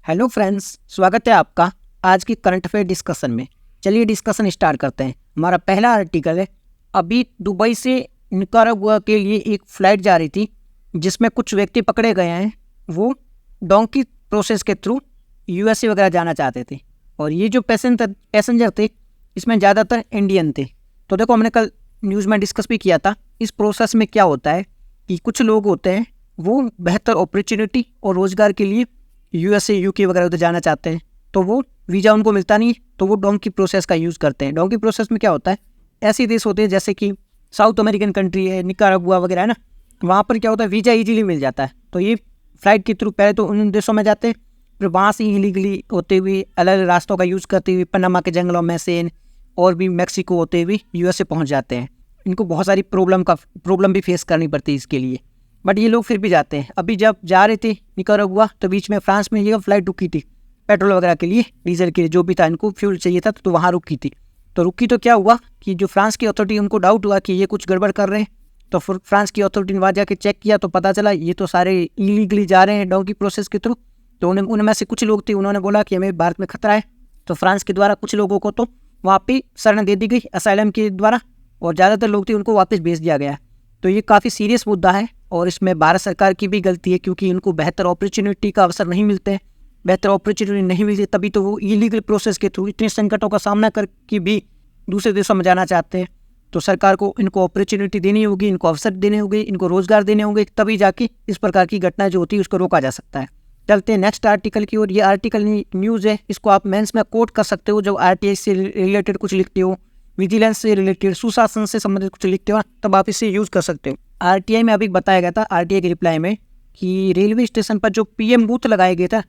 Hello friends, स्वागत है आपका आज की करंट अफेयर डिस्कशन में। चलिए डिस्कशन स्टार्ट करते हैं। हमारा पहला आर्टिकल है, अभी दुबई से निकारागुआ के लिए एक फ़्लाइट जा रही थी जिसमें कुछ व्यक्ति पकड़े गए हैं। वो डोंकी प्रोसेस के थ्रू यूएसए वगैरह जाना चाहते थे और ये जो पैसेंजर थे इसमें ज़्यादातर इंडियन थे। तो देखो, हमने कल न्यूज़ में डिस्कस भी किया था। इस प्रोसेस में क्या होता है कि कुछ लोग होते हैं वो बेहतर अपॉर्चुनिटी और रोज़गार के लिए यूएसए यूके वगैरह उधर जाना चाहते हैं, तो वो वीज़ा उनको मिलता नहीं, तो वो डोंकी प्रोसेस का यूज़ करते हैं। डोंकी प्रोसेस में क्या होता है, ऐसे देश होते हैं जैसे कि साउथ अमेरिकन कंट्री है, निकारागुआ वगैरह है ना, वहाँ पर क्या होता है वीज़ा इजीली मिल जाता है। तो ये फ़्लाइट के थ्रू पहले तो उन देशों में जाते हैं, फिर वहाँ से इलीगली होते हुए अलग अलग रास्तों का यूज़ करते हुए पनामा के जंगलों में से और भी मैक्सिको होते हुए यूएसए पहुँच जाते हैं। इनको बहुत सारी प्रॉब्लम भी फेस करनी पड़ती है इसके लिए, बट ये लोग फिर भी जाते हैं। अभी जब जा रहे थे निकारागुआ तो बीच में फ्रांस में ये फ़्लाइट रुकी थी, पेट्रोल वगैरह के लिए, डीजल के लिए, जो भी था, इनको फ्यूल चाहिए था, तो वहाँ रुकी थी। तो रुकी तो क्या हुआ कि जो फ्रांस की अथॉरिटी, उनको डाउट हुआ कि ये कुछ गड़बड़ कर रहे हैं। तो फिर फ्रांस की अथॉरिटी ने वहाँ जाके चेक किया तो पता चला ये तो सारे इलीगली जा रहे हैं डोंकी प्रोसेस के थ्रू। तो उनमें से कुछ लोग थे, उन्होंने बोला कि हमें भारत में खतरा है। तो फ्रांस के द्वारा कुछ लोगों को तो वहाँ पर शरण दे दी गई असाइलम के द्वारा, और ज़्यादातर लोग थे उनको वापस भेज दिया गया। तो ये काफ़ी सीरियस मुद्दा है और इसमें भारत सरकार की भी गलती है, क्योंकि इनको बेहतर अपॉर्चुनिटी का अवसर नहीं मिलते हैं। बेहतर अपॉर्चुनिटी नहीं मिलती तभी तो वो इलीगल प्रोसेस के थ्रू इतने संकटों का सामना करके भी दूसरे देशों में जाना चाहते हैं। तो सरकार को इनको अपॉर्चुनिटी देनी होगी, इनको अवसर देने होंगे, इनको रोज़गार देने होंगे, तभी जाके इस प्रकार की घटना जो होती है उसको रोका जा सकता है। चलते हैं नेक्स्ट आर्टिकल की ओर। ये आर्टिकल न्यूज़ है, इसको आप मेंस में कोट कर सकते हो। जब आरटीआई से रिलेटेड कुछ लिखते हो, विजिलेंस से रिलेटेड, सुशासन से संबंधित कुछ लिखते हो, तब आप इसे यूज़ कर सकते हो। आरटीआई में अभी बताया गया था, आरटीआई के रिप्लाई में, कि रेलवे स्टेशन पर जो पीएम बूथ लगाए गए थे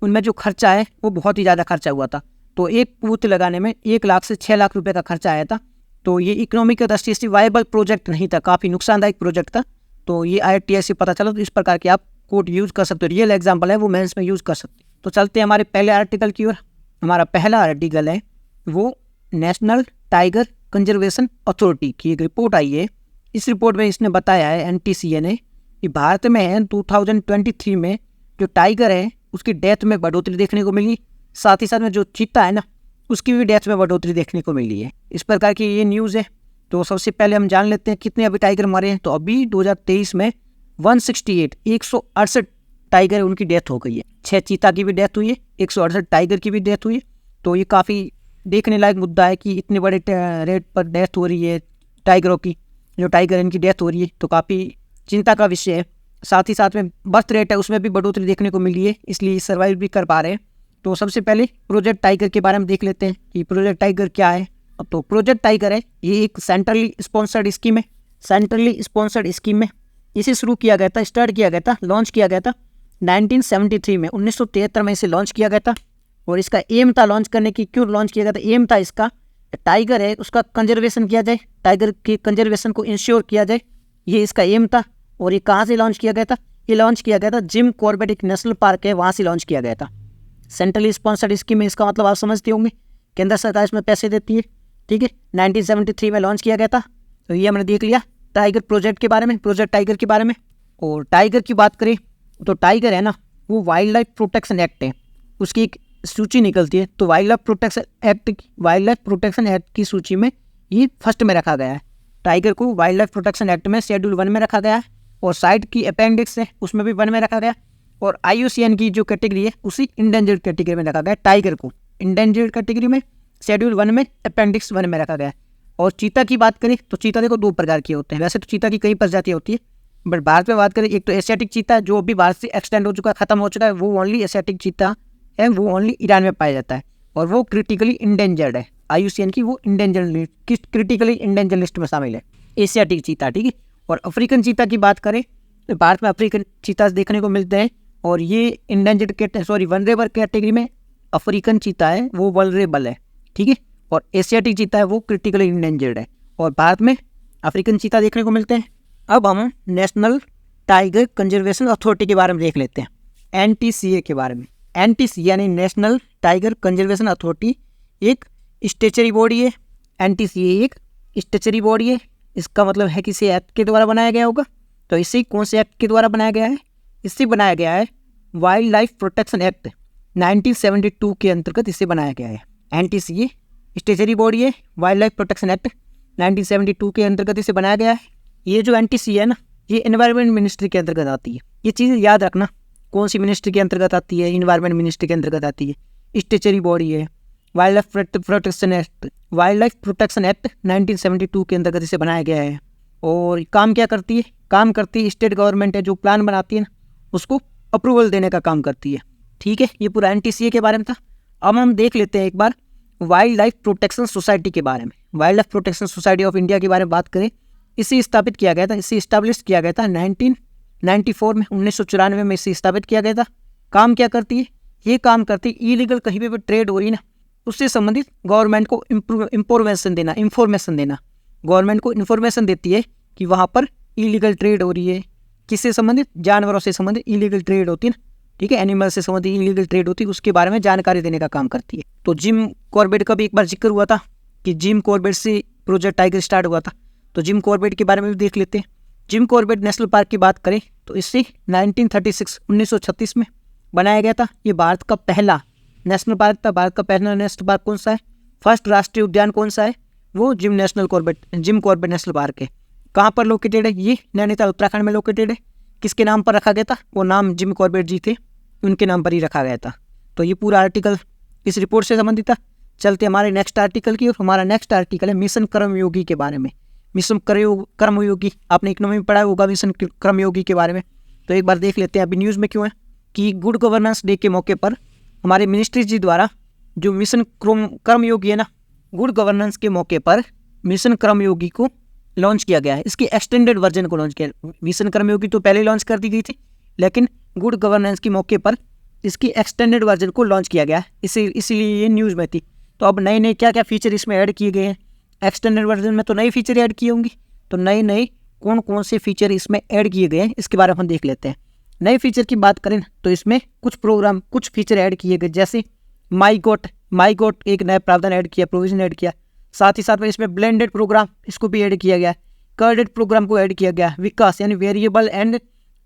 उनमें जो खर्चा है वो बहुत ही ज़्यादा खर्चा हुआ था। तो एक बूथ लगाने में 1 लाख से 6 लाख रुपए का खर्चा आया था। तो ये इकोनॉमिक दृष्टि से वायबल प्रोजेक्ट नहीं था, काफ़ी नुकसानदायक प्रोजेक्ट था। तो ये आरटीआई से पता चला। तो इस प्रकार के आप कोड यूज़ कर सकते हो, रियल एग्जाम्पल है, वो मेंस में यूज़ कर सकते हो। तो चलते हैं हमारे पहले आर्टिकल की ओर। हमारा पहला आर्टिकल है वो नेशनल टाइगर कंजर्वेशन अथॉरिटी की एक रिपोर्ट आई है। इस रिपोर्ट में इसने बताया है, एनटीसीए ने, कि भारत में 2023 में जो टाइगर है उसकी डेथ में बढ़ोतरी देखने को मिली। साथ ही साथ में जो चीता है ना, उसकी भी डेथ में बढ़ोतरी देखने को मिली है। इस प्रकार की ये न्यूज़ है। तो सबसे पहले हम जान लेते हैं कितने अभी टाइगर मरे हैं। तो अभी 2023 में 168 टाइगर उनकी डेथ हो गई है। 6 चीता की भी डेथ हुई है, 168 टाइगर की भी डेथ हुई है। तो ये काफ़ी देखने लायक मुद्दा है कि इतने बड़े रेट पर डेथ हो रही है टाइगरों की, जो टाइगर इनकी डेथ हो रही है, तो काफ़ी चिंता का विषय है। साथ ही साथ में बर्थ रेट है उसमें भी बढ़ोतरी देखने को मिली है, इसलिए सर्वाइव भी कर पा रहे हैं। तो सबसे पहले प्रोजेक्ट टाइगर के बारे में देख लेते हैं कि प्रोजेक्ट टाइगर क्या है। तो प्रोजेक्ट टाइगर है, ये एक सेंट्रली स्पॉन्सर्ड स्कीम है। सेंट्रली स्पॉन्सर्ड स्कीम में इसे शुरू किया गया था, स्टार्ट किया गया था, लॉन्च किया गया था 1973 में, 1973 में इसे लॉन्च किया गया था। और इसका एम था लॉन्च करने की। क्यों लॉन्च किया गया था? एम था इसका, टाइगर है उसका कंजर्वेशन किया जाए, टाइगर के कंजर्वेशन को इंश्योर किया जाए, ये इसका एम था। और ये कहाँ से लॉन्च किया गया था? ये लॉन्च किया गया था जिम कॉर्बेट एक नेशनल पार्क है, वहाँ से लॉन्च किया गया था। सेंट्रली स्पॉन्सर्ड स्कीम में इसका मतलब आप समझते होंगे, केंद्र सरकार इसमें पैसे देती है। ठीक है, 1973 में लॉन्च किया गया था। तो ये हमने देख लिया टाइगर प्रोजेक्ट के बारे में, प्रोजेक्ट टाइगर के बारे में। और टाइगर की बात करें तो टाइगर है ना, वो वाइल्ड लाइफ प्रोटेक्शन एक्ट है, उसकी एक सूची निकलती है। तो वाइल्ड लाइफ प्रोटेक्शन एक्ट की सूची में ये फर्स्ट में रखा गया है। टाइगर को वाइल्ड लाइफ प्रोटेक्शन एक्ट में शेड्यूल 1 में रखा गया है, और साइड की अपेंडिक्स है उसमें भी 1 में रखा गया। और IUCN की जो कैटेगरी है उसी इंडेंजर्ड कैटेगरी में रखा गया है। टाइगर को इंडेंजर्ड कैटेगरी में शेड्यूल 1 में अपेंडिक्स 1 में रखा गया है। और चीता की बात करें तो चीता देखो 2 प्रकार के होते हैं। वैसे तो चीता की कई प्रजातियाँ होती है, बट भारत में बात करें, एक तो एशियाटिक चीता जो अभी भारत से एक्सटेंड हो चुका है, खत्म हो चुका है, वो ओनली एशियाटिक चीता है, वो ओनली ईरान में पाया जाता है, और वो क्रिटिकली इंडेंजर्ड है। IUCN की वो क्रिटिकली इंडेंजर्ड लिस्ट में शामिल है, एशियाटिक चीता। ठीक है। और अफ्रीकन चीता की बात करें तो भारत में अफ्रीकन चीता देखने को मिलते हैं, और ये वनरेबल कैटेगरी में अफ्रीकन चीता है, वो वनरेबल है। ठीक है। और एशियाटिक चीता है वो क्रिटिकली इंडेंजर्ड है, और भारत में अफ्रीकन चीता देखने को मिलते हैं। अब हम नेशनल टाइगर कंजर्वेशन अथॉरिटी के बारे में देख लेते हैं, NTCA के बारे में। NTCA यानी नेशनल टाइगर कंजर्वेशन अथॉरिटी एक स्टेचरी बॉडी है। NTCA एक स्टेचरी बॉडी है। इसका मतलब है किसी एक्ट के द्वारा बनाया गया होगा। तो इसे कौन से एक्ट के द्वारा बनाया गया है? इससे बनाया गया है वाइल्ड लाइफ प्रोटेक्शन एक्ट। 1972 के अंतर्गत इसे बनाया गया है। NTCA स्टेचुटरी बॉडी है, वाइल्ड लाइफ प्रोटेक्शन एक्ट 1972 के अंतर्गत इसे बनाया गया है। ये जो NTCA है ना, ये एनवायरनमेंट मिनिस्ट्री के अंतर्गत आती है। ये चीज़ याद रखना, कौन सी मिनिस्ट्री के अंतर्गत आती है, इन्वायरमेंट मिनिस्ट्री के अंतर्गत आती है। स्टेचुटरी बॉडी है, वाइल्ड लाइफ प्रोटेक्शन एक्ट 1972 के अंतर्गत इसे बनाया गया है। और काम क्या करती है? काम करती है स्टेट गवर्नमेंट है जो प्लान बनाती है ना, उसको अप्रूवल देने का काम करती है। ठीक है, ये पूरा NTCA के बारे में था। अब हम देख लेते हैं एक बार वाइल्ड लाइफ प्रोटेक्शन सोसाइटी के बारे में। Wild life protection society of India के बारे में बात करें, इसे स्थापित किया गया था, इसे इस्टेब्लिश किया गया था 1994 में, 1994 में इसे स्थापित किया गया था। काम क्या करती है? ये काम करती है इलीगल कहीं पे भी ट्रेड हो रही है ना, उससे संबंधित गवर्नमेंट को इंफॉर्मेशन देना। गवर्नमेंट को इन्फॉर्मेशन देती है कि वहाँ पर इलीगल ट्रेड हो रही है। किससे संबंधित? जानवरों से संबंधित इलीगल ट्रेड होती है ना, ठीक है, एनिमल से संबंधित इलीगल ट्रेड होती है, उसके बारे में जानकारी देने का काम करती है। तो जिम कॉर्बेट का भी एक बार जिक्र हुआ था कि जिम कॉर्बेट से प्रोजेक्ट टाइगर स्टार्ट हुआ था, तो जिम कॉर्बेट के बारे में भी देख लेते हैं। जिम कॉर्बेट नेशनल पार्क की बात करें तो इसे 1936 में बनाया गया था। ये भारत का पहला नेशनल पार्क था। भारत का पहला नेशनल पार्क कौन सा है? फर्स्ट राष्ट्रीय उद्यान कौन सा है? वो जिम कॉर्बेट नेशनल पार्क है। कहाँ पर लोकेटेड है? ये नैनीताल उत्तराखंड में लोकेटेड है। किसके नाम पर रखा गया था? वो नाम जिम कॉर्बेट जी थे, उनके नाम पर ही रखा गया था। तो ये पूरा आर्टिकल इस रिपोर्ट से संबंधित था। चलते हमारे नेक्स्ट आर्टिकल की, और हमारा नेक्स्ट आर्टिकल है मिशन कर्मयोगी के बारे में। मिशन कर्मयोगी आपने इकोनॉमी में पढ़ा होगा, मिशन कर्मयोगी के बारे में। तो एक बार देख लेते हैं अभी न्यूज़ में क्यों है कि गुड गवर्नेंस डे के मौके पर हमारे मिनिस्ट्री जी द्वारा जो मिशन कर्मयोगी है ना, गुड गवर्नेंस के मौके पर मिशन कर्मयोगी को लॉन्च किया गया है। इसके एक्सटेंडेड वर्जन को लॉन्च किया। मिशन कर्मयोगी तो पहले लॉन्च कर दी गई थी, लेकिन गुड गवर्नेंस के मौके पर इसकी एक्सटेंडेड वर्जन को लॉन्च किया गया है, इसीलिए ये न्यूज़ में थी। तो अब नए क्या क्या फीचर इसमें ऐड किए गए हैं? एक्सटेंडेड वर्जन में तो नए फीचर ऐड किए होंगे, तो नए कौन कौन से फीचर इसमें ऐड किए गए हैं इसके बारे में हम देख लेते हैं। नए फीचर की बात करें तो इसमें कुछ फीचर ऐड किए गए, जैसे माई गोट एक नया प्रावधान ऐड किया, प्रोविजन ऐड किया। साथ ही साथ में इसमें ब्लेंडेड प्रोग्राम, इसको भी ऐड किया गया। कर्डेड प्रोग्राम को ऐड किया गया। विकास यानी variable and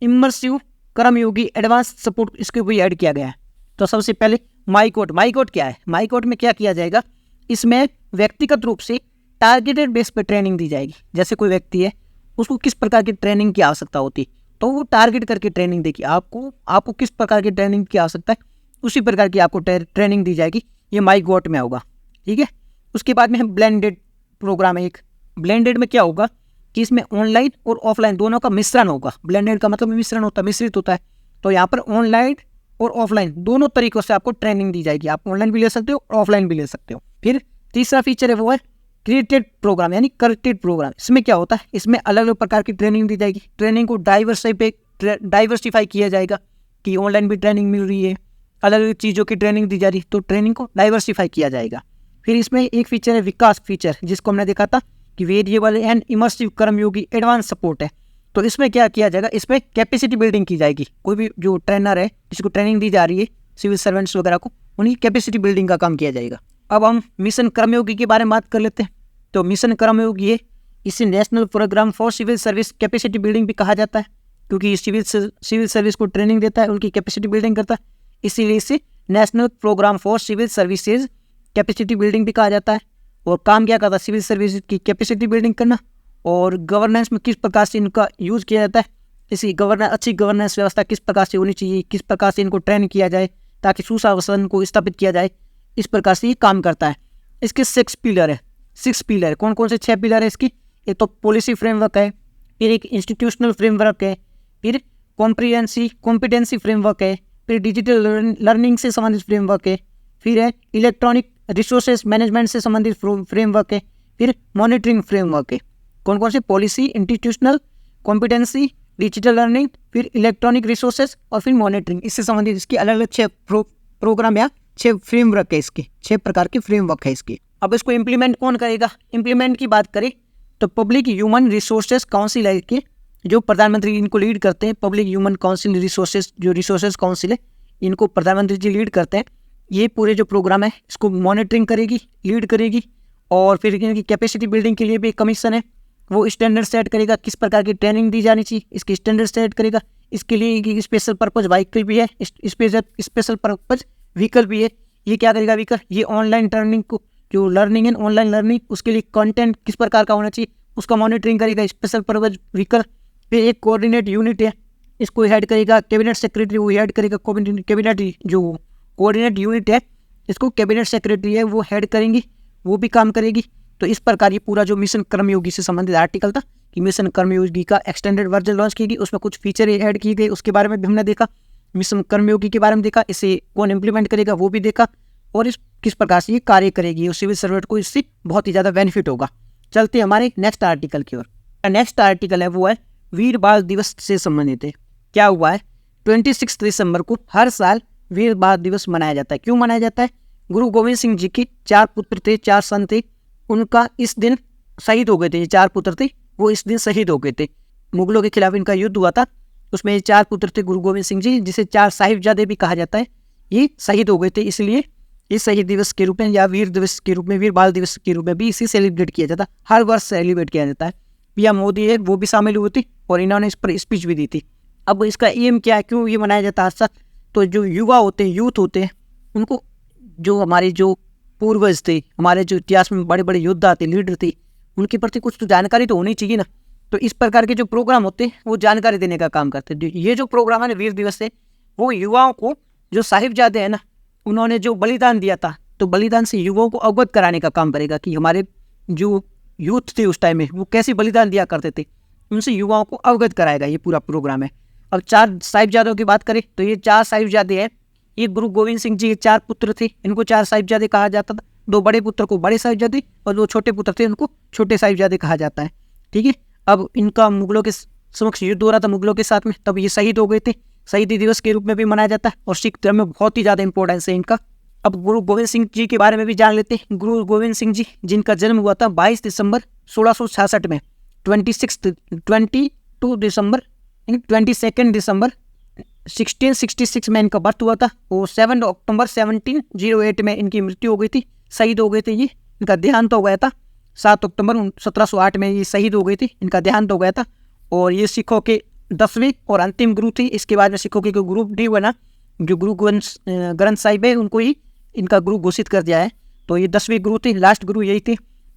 immersive Karmayogi advance support, इसको भी ऐड किया गया है। तो सबसे पहले माई गोट क्या है? माई गोट में क्या किया जाएगा? इसमें व्यक्तिगत रूप से टारगेटेड बेस पर ट्रेनिंग दी जाएगी। जैसे कोई व्यक्ति है, उसको किस प्रकार की ट्रेनिंग की आवश्यकता होती है, तो वो टारगेट करके ट्रेनिंग देगी। आपको किस प्रकार की ट्रेनिंग की आवश्यकता है, उसी प्रकार की आपको ट्रेनिंग दी जाएगी। ये माई गोट में होगा, ठीक है। उसके बाद में है ब्लेंडेड प्रोग्राम है एक। ब्लेंडेड में क्या होगा कि इसमें ऑनलाइन और ऑफलाइन दोनों का मिश्रण होगा। ब्लेंडेड का मतलब मिश्रण होता है, मिश्रित होता है। तो यहाँ पर ऑनलाइन और ऑफलाइन दोनों तरीकों से आपको ट्रेनिंग दी जाएगी। आप ऑनलाइन भी ले सकते हो और ऑफलाइन भी ले सकते हो। फिर तीसरा फीचर है वो है क्रिएटेड प्रोग्राम यानी करेक्टेड प्रोग्राम। इसमें क्या होता है? इसमें अलग अलग प्रकार की ट्रेनिंग दी जाएगी। ट्रेनिंग को डाइवर्सिफाई किया जाएगा कि ऑनलाइन भी ट्रेनिंग मिल रही है, अलग अलग चीज़ों की ट्रेनिंग दी जा रही है, तो ट्रेनिंग को डाइवर्सिफाई किया जाएगा। फिर इसमें एक फीचर है विकास फीचर, जिसको हमने देखा था कि variable and immersive Karmayogi advance support है। तो इसमें क्या किया जाएगा? इसमें कैपेसिटी बिल्डिंग की जाएगी। कोई भी जो ट्रेनर है, जिसको ट्रेनिंग दी जा रही है, सिविल सर्वेंट्स वगैरह को, उन्हीं कैपेसिटी बिल्डिंग का काम किया जाएगा। अब हम मिशन कर्मयोगी के बारे में बात कर लेते हैं। तो मिशन कर्मयोगी है, इसे national programme for civil service capacity building भी कहा जाता है, क्योंकि सिविल सर्विस को ट्रेनिंग देता है, उनकी कैपेसिटी बिल्डिंग करता है, इसीलिए इसे national programme for civil services capacity building भी कहा जाता है। और काम क्या करता है? सिविल सर्विस की कैपेसिटी बिल्डिंग करना। और गवर्नेंस में किस प्रकार से इनका यूज़ किया जाता है, अच्छी गवर्नेंस व्यवस्था किस प्रकार से होनी चाहिए, किस प्रकार से इनको ट्रेन किया जाए ताकि सुशासन को स्थापित किया जाए, इस प्रकार से ये काम करता है। इसके 6 पिलर है। कौन कौन से 6 पिलर है इसकी? एक तो पॉलिसी फ्रेमवर्क है, फिर एक इंस्टीट्यूशनल फ्रेमवर्क है, फिर कॉम्पिटेंसी फ्रेमवर्क है, फिर डिजिटल लर्निंग से संबंधित फ्रेमवर्क है, फिर है इलेक्ट्रॉनिक रिसोर्सेज मैनेजमेंट से संबंधित फ्रेमवर्क है, फिर मॉनिटरिंग फ्रेमवर्क है। कौन कौन से? Policy, institutional, competency, digital learning, फिर इलेक्ट्रॉनिक रिसोर्सेज और फिर मॉनिटरिंग। इससे संबंधित इसकी अलग अलग 6 प्रोग्राम या 6 फ्रेमवर्क है, इसके 6 प्रकार के फ्रेमवर्क है इसके। अब इसको इम्प्लीमेंट कौन करेगा? इम्प्लीमेंट की बात करें तो पब्लिक ह्यूमन रिसोर्सेज काउंसिल है के, जो प्रधानमंत्री इनको लीड करते हैं। पब्लिक ह्यूमन काउंसिल रिसोर्सेज, जो रिसोर्सेज काउंसिल है, इनको प्रधानमंत्री जी लीड करते हैं। ये पूरे जो प्रोग्राम है इसको मॉनिटरिंग करेगी, लीड करेगी। और फिर इनकी कैपेसिटी बिल्डिंग के लिए भी एक कमीशन है, वो स्टैंडर्ड सेट करेगा, किस प्रकार की ट्रेनिंग दी जानी चाहिए, इसकी स्टैंडर्ड सेट करेगा। इसके लिए स्पेशल पर्पज व्हीकल भी है, स्पेशल पर्पज व्हीकल भी है। ये क्या करेगा व्हीकल, ये ऑनलाइन टर्निंग को, जो लर्निंग है ऑनलाइन लर्निंग, उसके लिए कंटेंट किस प्रकार का होना चाहिए उसका मॉनिटरिंग करेगा स्पेशल पर्पज व्हीकल। फिर एक कोऑर्डिनेट यूनिट है, इसको हेड करेगा कैबिनेट सेक्रेटरी, वो हेड करेगा कैबिनेट, जो कोऑर्डिनेट यूनिट है इसको कैबिनेट सेक्रेटरी है वो हेड करेंगी, वो भी काम करेगी। तो इस प्रकार ये पूरा जो मिशन कर्मयोगी से संबंधित आर्टिकल था कि मिशन कर्मयोगी का एक्सटेंडेड वर्जन लॉन्च की गई, उसमें कुछ फीचर ऐड किए गए, उसके बारे में भी हमने देखा। मिशन कर्मयोगी के बारे में देखा, इसे कौन इम्प्लीमेंट करेगा वो भी देखा, और इस किस प्रकार से ये कार्य करेगी और सिविल सर्वेंट को इससे बहुत ही ज़्यादा बेनिफिट होगा। चलते हैं हमारे नेक्स्ट आर्टिकल की ओर। नेक्स्ट आर्टिकल है वो है वीर बाल दिवस से संबंधित है। क्या हुआ है, 26 दिसंबर को हर साल वीर बाल दिवस मनाया जाता है। क्यों मनाया जाता है, गुरु गोविंद सिंह जी के 4 पुत्र थे, 4 सन थे, उनका इस दिन शहीद हो गए थे। ये 4 पुत्र थे वो इस दिन शहीद हो गए थे। मुगलों के खिलाफ इनका युद्ध हुआ था, उसमें ये 4 पुत्र थे गुरु गोविंद सिंह जी, जिसे 4 साहिबजादे भी कहा जाता है, ये शहीद हो गए थे। इसलिए इस शहीद दिवस के रूप में या वीर दिवस के रूप में, वीर बाल दिवस के रूप में भी इसे सेलिब्रेट किया जाता है, हर वर्ष सेलिब्रेट किया जाता है। पीएम मोदी है वो भी शामिल हुए थे और इन्होंने इस पर स्पीच भी दी थी। अब इसका एम क्या है, क्यों ये मनाया जाता है आज तक, तो जो युवा होते हैं, यूथ होते हैं, उनको जो हमारे जो पूर्वज थे, हमारे जो इतिहास में बड़े बड़े योद्धा थे, लीडर थे, उनके प्रति कुछ तो जानकारी तो होनी चाहिए ना। तो इस प्रकार के जो प्रोग्राम होते हैं वो जानकारी देने का काम करते हैं। ये जो प्रोग्राम है वीर दिवस से, वो युवाओं को, जो साहिबजादे हैं ना, उन्होंने जो बलिदान दिया था, तो बलिदान से युवाओं को अवगत कराने का काम करेगा कि हमारे जो यूथ थे उस टाइम में वो कैसे बलिदान दिया करते थे, उनसे युवाओं को अवगत कराएगा ये पूरा प्रोग्राम है। अब 4 साहिबजादों की बात करें तो ये 4 साहिबजादे हैं। ये गुरु गोविंद सिंह जी के 4 पुत्र थे, इनको 4 साहिबजादे कहा जाता था। 2 बड़े पुत्र को बड़े साहिबजादे और 2 छोटे पुत्र थे उनको छोटे साहिबजादे कहा जाता है। ठीक है, अब इनका मुगलों के समक्ष युद्ध हो रहा था मुगलों के साथ में, तब ये शहीद हो गए थे। शहीदी दिवस के रूप में भी मनाया जाता है और सिख धर्म में बहुत ही ज़्यादा इंपॉर्टेंस है इनका। अब गुरु गोविंद सिंह जी के बारे में भी जान लेते हैं। गुरु गोविंद सिंह जी जिनका जन्म हुआ था 22 दिसंबर 1666 में, 22 दिसंबर 1666 में इनका बर्थ हुआ था और 7 अक्टूबर 1708 में इनकी मृत्यु हो गई थी, शहीद हो गए थे। ये इनका देहांत हो गया था 7 अक्टूबर 1708 में ये शहीद हो गई थी, इनका देहांत हो गया था। और ये सिखों के 10वें और अंतिम गुरु थे। इसके बाद में सिखों के ग्रुप डी बना, जो गुरु ग्रंथ साहिब है उनको ही इनका गुरु घोषित कर दिया है। तो ये 10वें गुरु थे, लास्ट गुरु यही थे।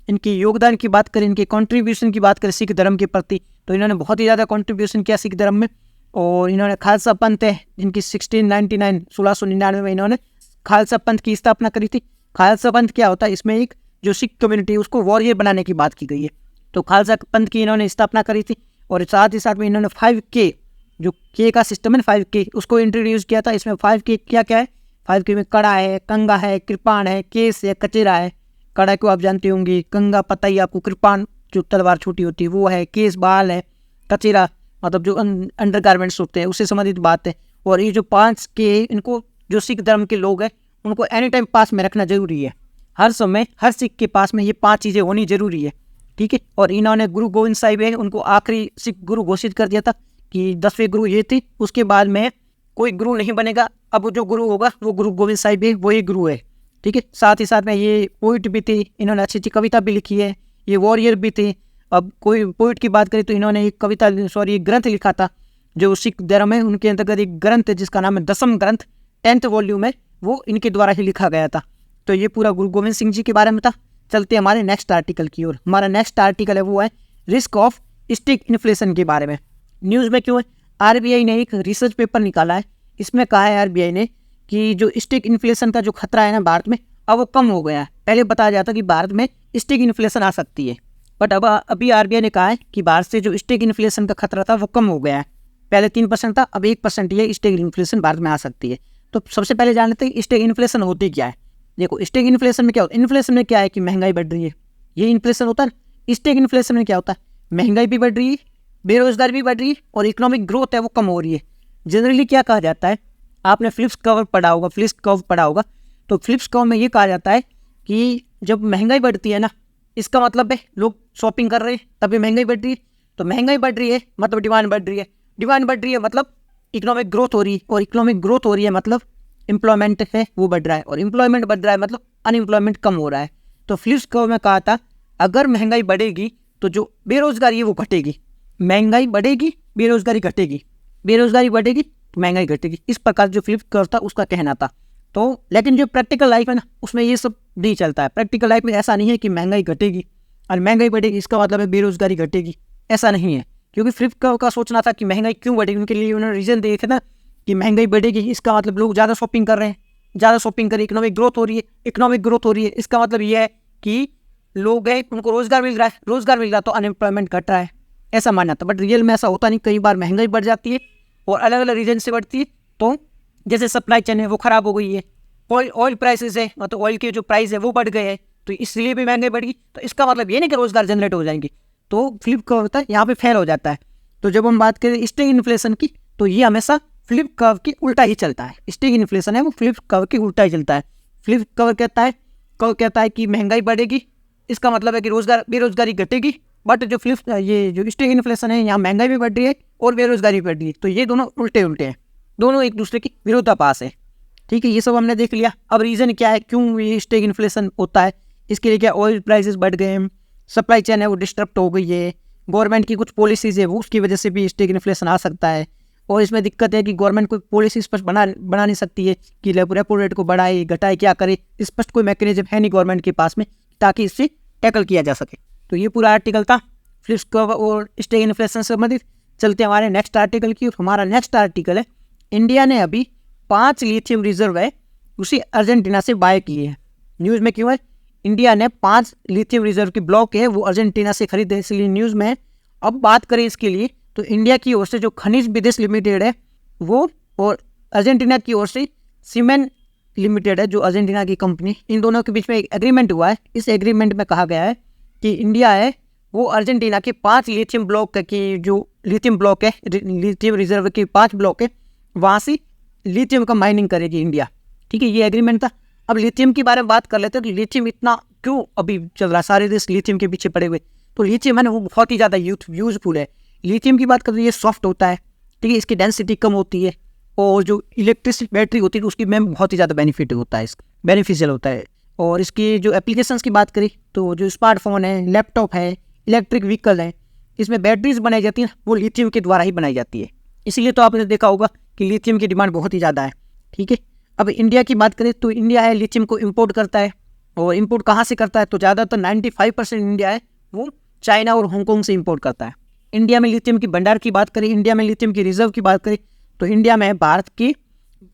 इनके योगदान की बात करें, इनके कंट्रीब्यूशन की बात करें सिख धर्म के प्रति, तो इन्होंने बहुत ही ज़्यादा कंट्रीब्यूशन किया सिख धर्म में। और इन्होंने खालसा पंथ है जिनकी 1699 में इन्होंने खालसा पंथ की स्थापना करी थी। खालसा पंथ क्या होता है, इसमें एक जो सिख कम्युनिटी उसको वॉरियर बनाने की बात की गई है। तो खालसा पंथ की इन्होंने स्थापना करी थी और साथ ही साथ में इन्होंने 5K, जो के का सिस्टम है 5K, उसको इंट्रोड्यूस किया था। इसमें 5K क्या क्या है, 5K में कड़ा है, कंगा है, कृपाण है, केस है, कचेरा है। कड़ा को आप जानते होंगे, कंगा पता ही आपको, कृपाण जो तलवार छोटी होती है वो है, केस बाल है, कचेरा मतलब जो अंडर गारमेंट्स होते हैं उससे संबंधित बात है। और ये जो 5K, इनको जो सिख धर्म के लोग हैं उनको एनी टाइम पास में रखना जरूरी है। हर समय हर सिख के पास में ये 5 चीज़ें होनी जरूरी है। ठीक है, और इन्होंने गुरु गोविंद साहिब है उनको आखिरी सिख गुरु घोषित कर दिया था कि 10वें गुरु ये थे, उसके बाद में कोई गुरु नहीं बनेगा। अब जो गुरु होगा वो गुरु गोविंद साहिब है, वही गुरु है। ठीक है, साथ ही साथ में ये पोइट भी थे, इन्होंने अच्छी अच्छी कविता भी लिखी है। ये वॉरियर भी थे। अब कोई पोइट की बात करें तो इन्होंने एक कविता एक ग्रंथ लिखा था जो सिख धर्म है उनके अंतर्गत एक ग्रंथ है जिसका नाम है 10वीं ग्रंथ, 10th वॉल्यूम है, वो इनके द्वारा ही लिखा गया था। तो ये पूरा गुरु गोविंद सिंह जी के बारे में था। चलते हैं हमारे नेक्स्ट आर्टिकल की ओर। हमारा नेक्स्ट आर्टिकल है वो है रिस्क ऑफ स्टिक इन्फ्लेशन के बारे में। न्यूज़ में क्यों है, RBI ने एक रिसर्च पेपर निकाला है। इसमें कहा है RBI ने कि जो स्टिक इन्फ्लेशन का जो खतरा है ना भारत में, अब वो कम हो गया है। पहले बताया जाता कि भारत में स्टिक इन्फ्लेशन आ सकती है, बट अब अभी RBI ने कहा है कि भारत से जो स्टिक इन्फ्लेशन का खतरा था वो कम हो गया है। पहले 3% था, अब 1% ये स्टिक इन्फ्लेशन भारत में आ सकती है। तो सबसे पहले जान लेते हैं स्टिक इन्फ्लेशन होती क्या है। देखो, स्टिक इन्फ्लेशन में क्या होता है, इन्फ्लेशन में क्या है कि महंगाई बढ़ रही है, ये इन्फ्लेशन होता है। स्टिक इन्फ्लेशन में क्या होता है, महंगाई भी बढ़ रही है, बेरोजगारी भी बढ़ रही है और इकोनॉमिक ग्रोथ है वो कम हो रही है। जनरली क्या कहा जाता है, आपने फ्लिप्स कर्व पढ़ा होगा, तो फ्लिप्स कर्व में ये कहा जाता है कि जब महंगाई बढ़ती है ना, इसका मतलब है लोग शॉपिंग कर रहे हैं तभी महंगाई बढ़ रही है। तो महंगाई बढ़ रही है मतलब डिमांड बढ़ रही है, डिमांड बढ़ रही है मतलब इकोनॉमिक ग्रोथ हो रही है, और इकोनॉमिक ग्रोथ हो रही है मतलब एम्प्लॉयमेंट है वो बढ़ रहा है, और एम्प्लॉयमेंट बढ़ रहा है मतलब अनएम्प्लॉयमेंट कम हो रहा है। तो फ्लिप्स कर्व में कहा था अगर महंगाई बढ़ेगी तो जो बेरोजगारी है वो घटेगी, महंगाई बढ़ेगी बेरोजगारी घटेगी, बेरोजगारी बढ़ेगी तो महंगाई घटेगी। इस प्रकार जो फ्लिप्स कर्व था उसका कहना था। तो लेकिन जो प्रैक्टिकल लाइफ है ना, उसमें ये सब नहीं चलता है। प्रैक्टिकल लाइफ में ऐसा नहीं है कि महंगाई घटेगी और महंगाई बढ़ेगी इसका मतलब है बेरोजगारी घटेगी, ऐसा नहीं है। क्योंकि फ्लिपकार्ट का सोचना था कि महंगाई क्यों बढ़ेगी, उनके लिए उन्होंने रीज़न दिए थे ना कि महंगाई बढ़ेगी इसका मतलब लोग ज़्यादा शॉपिंग कर रहे हैं, ज़्यादा शॉपिंग कर इकोनॉमिक ग्रोथ हो रही है, इकोनॉमिक ग्रोथ हो रही है इसका मतलब ये है कि लोग हैं उनको रोज़गार मिल रहा है, रोज़गार मिल रहा है तो अनएम्प्लॉयमेंट घट रहा है, ऐसा मानना था। बट रियल में ऐसा होता नहीं, कई बार महंगाई बढ़ जाती है और अलग अलग रीजन से बढ़ती है। तो जैसे सप्लाई चेन है वो ख़राब हो गई है, ऑयल प्राइसेस है, मतलब ऑयल के जो प्राइस है वो बढ़ गए हैं, तो इसलिए भी महंगाई बढ़ गई। तो इसका मतलब ये नहीं कि रोज़गार जनरेट हो जाएंगे, तो फ्लिप कर्व होता है यहाँ पे फेल हो जाता है। तो जब हम बात करें स्टेग इन्फ्लेशन की, तो ये हमेशा फ्लिप कर्व की उल्टा ही चलता है। स्टेग इन्फ्लेशन है वो फ्लिप कर्व की उल्टा ही चलता है। फ्लिप कर्व कहता है कि महंगाई बढ़ेगी, इसका मतलब है कि बेरोजगारी घटेगी। बट जो स्टेग इन्फ्लेशन है यहाँ महंगाई भी बढ़ रही है और बेरोजगारी भी बढ़ रही है, तो ये दोनों उल्टे हैं, दोनों एक दूसरे की विरोधाभास है। ठीक है, ये सब हमने देख लिया। अब रीज़न क्या है, क्यों ये स्टेग इन्फ्लेशन होता है, इसके लिए क्या ऑयल प्राइसेस बढ़ गए हैं, सप्लाई चेन है वो डिस्टर्ब हो गई है, गवर्नमेंट की कुछ पॉलिसीज़ है वो उसकी वजह से भी स्टेग इन्फ्लेशन आ सकता है। और इसमें दिक्कत है कि गवर्नमेंट कोई पॉलिसी स्पष्ट बना नहीं सकती है कि रेपो रेट को बढ़ाए घटाए क्या करे, स्पष्ट कोई मैकेनिज्म है नहीं गवर्नमेंट के पास में ताकि इससे टैकल किया जा सके। तो ये पूरा आर्टिकल था फ्लिप कर्व और स्टेग इन्फ्लेशन से संबंधित। चलते हमारे नेक्स्ट आर्टिकल की। हमारा नेक्स्ट आर्टिकल है, इंडिया ने अभी 5 लिथियम रिजर्व है उसी अर्जेंटीना से बाय किए हैं। न्यूज़ में क्यों है, इंडिया ने 5 लिथियम रिजर्व की ब्लॉक है वो अर्जेंटीना से खरीदे, इसलिए न्यूज़ में है। अब बात करें इसके लिए, तो इंडिया की ओर से जो खनिज विदेश लिमिटेड है वो, और अर्जेंटीना की ओर से सीमेन लिमिटेड है जो अर्जेंटीना की कंपनी, इन दोनों के बीच में एक एग्रीमेंट हुआ है। इस एग्रीमेंट में कहा गया है कि इंडिया है वो अर्जेंटीना के 5 लिथियम ब्लॉक की जो लिथियम ब्लॉक है, लिथियम रिजर्व के 5 ब्लॉक है, वहाँ से लिथियम का माइनिंग करेगी इंडिया। ठीक है, ये एग्रीमेंट था। अब लिथियम के बारे में बात कर लेते हैं। तो लिथियम इतना क्यों अभी चल रहा है, सारे देश लिथियम के पीछे पड़े हुए। तो लिथियम है ना वो बहुत ही ज़्यादा यूजफुल है। लिथियम की बात करें तो ये सॉफ्ट होता है, ठीक है, इसकी डेंसिटी कम होती है और जो इलेक्ट्रिसिटी बैटरी होती है उसकी में बहुत ही ज़्यादा बेनिफिट होता है, बेनिफिशियल होता है। और इसकी जो एप्लीकेशंस की बात करें तो जो स्मार्टफोन है, लैपटॉप है, इलेक्ट्रिक व्हीकल है, इसमें बैटरीज बनाई जाती है वो लिथियम के द्वारा ही बनाई जाती है। इसीलिए तो आपने देखा होगा कि लिथियम की डिमांड बहुत ही ज़्यादा है। ठीक है, अब इंडिया की बात करें तो इंडिया है लिथियम को इम्पोर्ट करता है, और इम्पोर्ट कहाँ से करता है तो ज़्यादातर 95% इंडिया है वो चाइना और हांगकॉन्ग से इम्पोर्ट करता है। इंडिया में लिथियम की भंडार की बात करें, इंडिया में लिथियम की रिजर्व की बात करें तो इंडिया में भारत की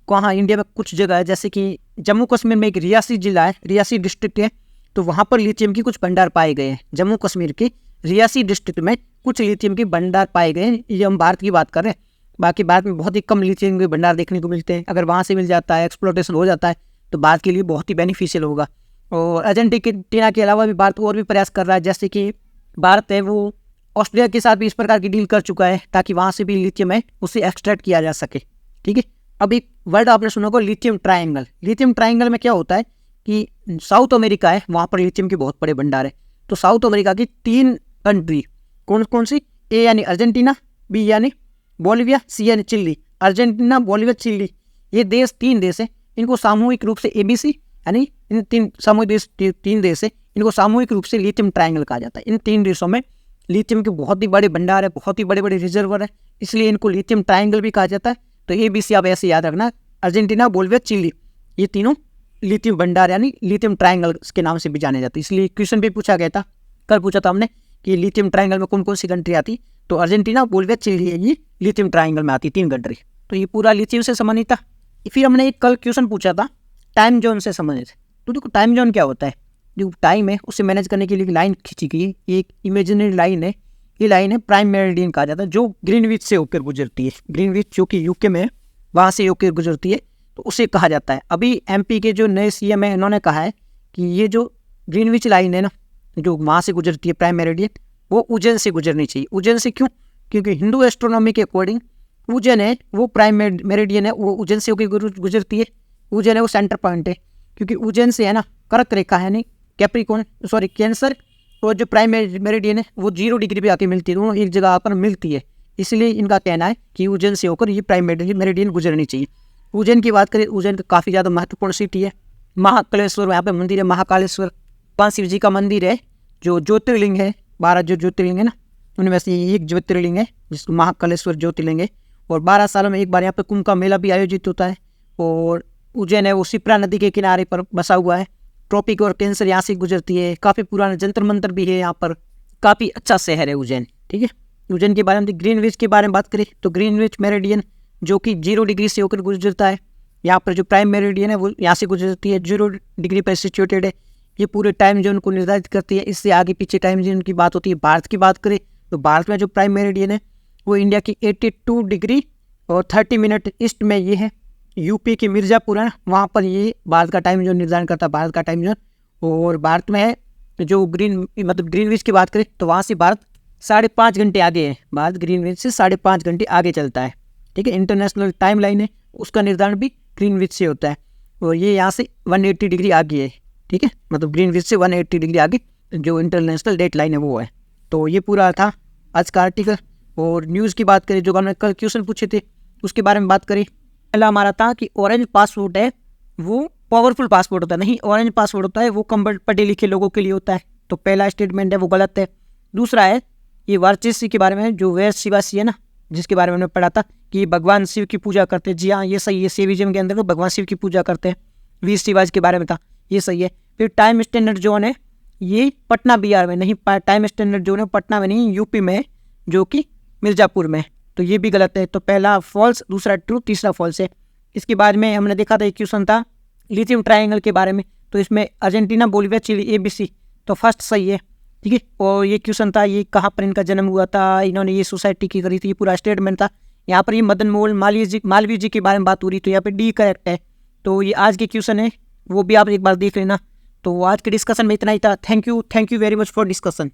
इंडिया में कुछ जगह है, जैसे कि जम्मू कश्मीर में एक रियासी जिला है, रियासी डिस्ट्रिक्ट है, तो वहाँ पर लिथियम की कुछ भंडार पाए गए हैं। जम्मू कश्मीर के रियासी डिस्ट्रिक्ट में कुछ लिथियम के भंडार पाए गए हैं। ये हम भारत की बात कर रहे हैं, बाकी भारत में बहुत ही कम लिथियम के भंडार देखने को मिलते हैं। अगर वहाँ से मिल जाता है, एक्सप्लोटेशन हो जाता है तो भारत के लिए बहुत ही बेनिफिशियल होगा। और अर्जेंटीना के अलावा भी भारत और भी प्रयास कर रहा है, जैसे कि भारत है वो ऑस्ट्रेलिया के साथ भी इस प्रकार की डील कर चुका है ताकि वहाँ से भी लिथियम है उसे एक्सट्रैक्ट किया जा सके। ठीक है, अब एक वर्ड आपने सुना होगा लिथियम ट्रायंगल। लिथियम ट्रायंगल में क्या होता है कि साउथ अमेरिका है, वहाँ पर लिथियम के बहुत बड़े भंडार है। तो साउथ अमेरिका की 3 कंट्री कौन कौन सी, ए यानी अर्जेंटीना, बी यानी बोलिविया, सी यानी चिली। अर्जेंटीना, बोलिविया, चिली ये 3 देश है, इनको सामूहिक रूप से ABC यानी इन 3 सामूहिक देश 3 देश है, इनको सामूहिक रूप से लिथियम ट्रायंगल कहा जाता है। इन 3 देशों में लिथियम के बहुत ही बड़े भंडार है, बहुत ही बड़े बड़े रिजर्वर है, इसलिए इनको लिथियम ट्रायंगल भी कहा जाता है। तो ABC आप ऐसे याद रखना, अर्जेंटीना, बोलिविया, चिली ये तीनों लिथियम भंडार यानी लिथियम ट्रायंगल के नाम से भी जाने जाते हैं। इसलिए क्वेश्चन भी पूछा गया था, कल पूछा था हमने कि लिथियम ट्रायंगल में कौन कौन सी कंट्री आती, तो अर्जेंटीना, बोलिविया, चिली ये लिथियम ट्रायंगल में आती 3 कंट्री। तो ये पूरा लिथियम से संबंधित था। फिर हमने एक कल क्वेश्चन पूछा था टाइम जोन से संबंधित। तो देखो टाइम जोन क्या होता है, जो टाइम है उसे मैनेज करने के लिए एक लाइन खींची गई है, ये एक इमेजिनरी लाइन है। ये लाइन है प्राइम मेरिडियन कहा जाता है, जो ग्रीनविच से होकर गुजरती है। ग्रीनविच जो कि यूके में है, वहाँ से होकर गुजरती है, तो उसे कहा जाता है। अभी MP के जो नए CM है इन्होंने कहा है कि ये जो ग्रीनविच लाइन है ना, जो वहाँ से गुजरती है प्राइम मेरिडियन, वो उज्जैन से गुजरनी चाहिए। उज्जैन से क्यों, क्योंकि हिंदू एस्ट्रोनॉमी के अकॉर्डिंग उज्जैन है वो प्राइम मेरिडियन है, वो उज्जैन से होकर गुजरती है। उज्जैन है वो सेंटर पॉइंट है, क्योंकि उज्जैन से है ना कर्क रेखा है नहीं कैंसर, और जो प्राइम मेरिडियन है वो 0 डिग्री पे आके मिलती है, दोनों एक जगह पर मिलती है। इसलिए इनका कहना है कि उज्जैन से होकर ये प्राइम मेरिडियन गुजरनी चाहिए। उज्जैन की बात करें, उज्जैन का काफ़ी ज़्यादा महत्वपूर्ण सिटी है। महाकालेश्वर यहाँ पे मंदिर है, महाकालेश्वर भगवान शिव जी का मंदिर है, जो ज्योतिर्लिंग है, 12 जो ज्योतिर्लिंग है ना उनमें से एक ज्योतिर्लिंग है जिसको महाकालेश्वर ज्योतिर्लिंग है। और 12 सालों में एक बार यहाँ पे कुंभ का मेला भी आयोजित होता है। और उज्जैन है वो शिप्रा नदी के किनारे पर बसा हुआ है। ट्रॉपिक और कैंसर यहाँ से गुजरती है। काफ़ी पुराना जंतर मंतर भी है यहाँ पर। काफ़ी अच्छा शहर है उज्जैन। ठीक है, उज्जैन के बारे में ग्रीनविच के बारे में बात करें तो ग्रीनविच मेरिडियन जो कि 0 डिग्री से होकर गुजरता है। यहाँ पर जो प्राइम मेरिडियन है वो यहाँ से गुजरती है, 0 डिग्री पर सिचुएटेड है। ये पूरे टाइम जोन को निर्धारित करती है। इससे आगे पीछे टाइम जोन की बात होती है। भारत की बात करें तो भारत में जो प्राइम मेरिडियन है वो इंडिया की 82 डिग्री और 30 मिनट ईस्ट में ये है। यूपी की मिर्ज़ापुर है, वहाँ पर ये भारत का टाइम जोन निर्धारण करता है, भारत का टाइम जोन। और भारत में है जो ग्रीनविच की बात करें तो वहाँ से भारत 5.5 घंटे आगे है। भारत ग्रीनविच से 5.5 घंटे आगे चलता है। ठीक है, इंटरनेशनल टाइम लाइन है उसका निर्धारण भी ग्रीनविच से होता है। और ये यहाँ से 180 डिग्री आगे है। ठीक है, ग्रीनविच से 180 डिग्री आगे जो इंटरनेशनल डेट लाइन है वो है। तो ये पूरा था आज का आर्टिकल। और न्यूज़ की बात करें जो हमने कल क्वेश्चन पूछे थे उसके बारे में बात करें। पहला हमारा था कि ऑरेंज पासपोर्ट है वो पावरफुल पासपोर्ट होता है। नहीं, ऑरेंज पासपोर्ट होता है वो कम पढ़े लिखे लोगों के लिए होता है। तो पहला स्टेटमेंट है वो गलत है। दूसरा है ये वाराणसी के बारे में जो वैष्णव शिवासी है ना, जिसके बारे में हमने पढ़ा था कि भगवान शिव की पूजा करते हैं। जी हाँ, ये सही है। शैविज्म के अंदर तो भगवान शिव की पूजा करते हैं। वीर शिवाजी के बारे में था, ये सही है। फिर टाइम स्टैंडर्ड जोन है ये पटना बिहार में नहीं, टाइम स्टैंडर्ड जोन है पटना में नहीं यूपी में है, जो कि मिर्ज़ापुर में। तो ये भी गलत है। तो पहला फॉल्स, दूसरा ट्रू, तीसरा फॉल्स है। इसके बाद में हमने देखा था एक क्वेश्चन था लिथियम ट्रायंगल के बारे में। तो इसमें अर्जेंटीना, बोलिविया, चिली, ABC। तो फर्स्ट सही है। ठीक है, और ये क्वेश्चन था ये कहाँ पर इनका जन्म हुआ था, इन्होंने ये सोसाइटी की करी थी, ये पूरा स्टेटमेंट था। यहाँ पर ये मदन मोहन मालवीय जी के बारे में बात हो रही, तो यहाँ पे D करेक्ट है। तो ये आज के क्वेश्चन है वो भी आप एक बार देख लेना। तो आज के डिस्कशन में इतना ही था। Thank you very much for discussion.